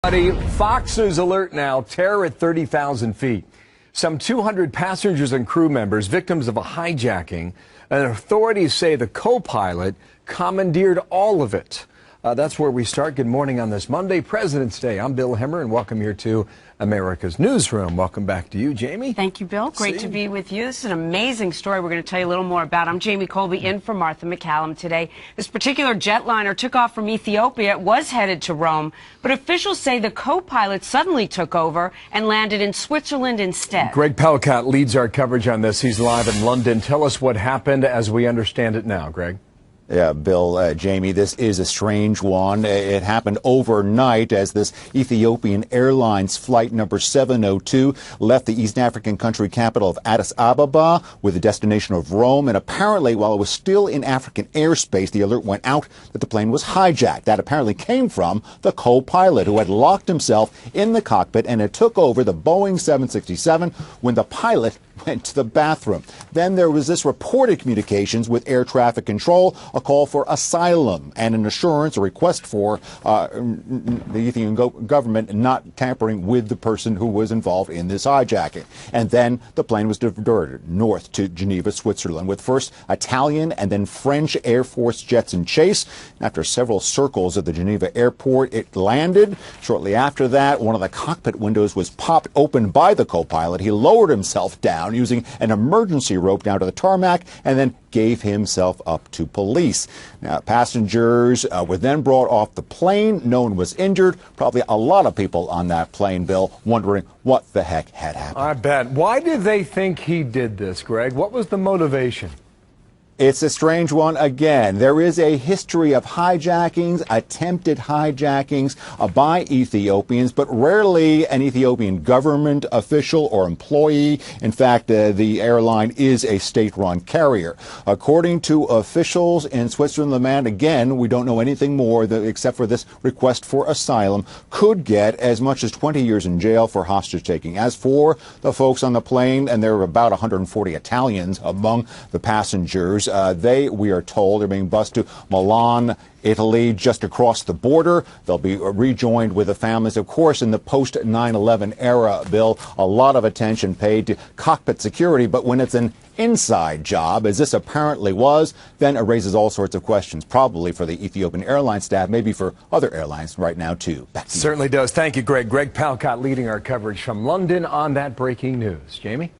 Fox News alert now, terror at 30,000 feet. Some 200 passengers and crew members victims of a hijacking. And authorities say the co-pilot commandeered all of it. That's where we start. Good morning on this Monday, President's Day. I'm Bill Hemmer, and welcome here to America's Newsroom. Welcome back to you, Jamie. Thank you, Bill. Great to be with you. This is an amazing story we're going to tell you a little more about. I'm Jamie Colby in for Martha McCallum today. This particular jetliner took off from Ethiopia. It was headed to Rome, but officials say the co-pilot suddenly took over and landed in Switzerland instead. Greg Palcott leads our coverage on this. He's live in London. Tell us what happened as we understand it now, Greg. Yeah, Bill, Jamie, this is a strange one. It happened overnight as this Ethiopian Airlines flight number 702 left the East African country capital of Addis Ababa with a destination of Rome. And apparently, while it was still in African airspace, the alert went out that the plane was hijacked. That apparently came from the co-pilot who had locked himself in the cockpit, and it took over the Boeing 767 when the pilot went to the bathroom. Then there was this reported communications with air traffic control, a call for asylum and an assurance, a request for the Ethiopian government not tampering with the person who was involved in this hijacking. And then the plane was diverted north to Geneva, Switzerland, with first Italian and then French Air Force jets in chase. After several circles at the Geneva airport, it landed. Shortly after that, one of the cockpit windows was popped open by the co-pilot. He lowered himself down using an emergency rope down to the tarmac and then gave himself up to police. Now, passengers were then brought off the plane. No one was injured. Probably a lot of people on that plane, Bill, wondering what the heck had happened. I bet. Why did they think he did this, Greg? What was the motivation? It's a strange one again. There is a history of hijackings, attempted hijackings by Ethiopians, but rarely an Ethiopian government official or employee. In fact, the airline is a state-run carrier. According to officials in Switzerland, the man, again, we don't know anything more except for this request for asylum, could get as much as 20 years in jail for hostage-taking. As for the folks on the plane, and there were about 140 Italians among the passengers, we are told, are being bused to Milan, Italy, just across the border. They'll be rejoined with the families. Of course, in the post-9/11 era, Bill, a lot of attention paid to cockpit security. But when it's an inside job, as this apparently was, then it raises all sorts of questions, probably for the Ethiopian Airlines staff, maybe for other airlines right now, too. Back to you. Certainly does. Thank you, Greg. Greg Palcott leading our coverage from London on that breaking news. Jamie?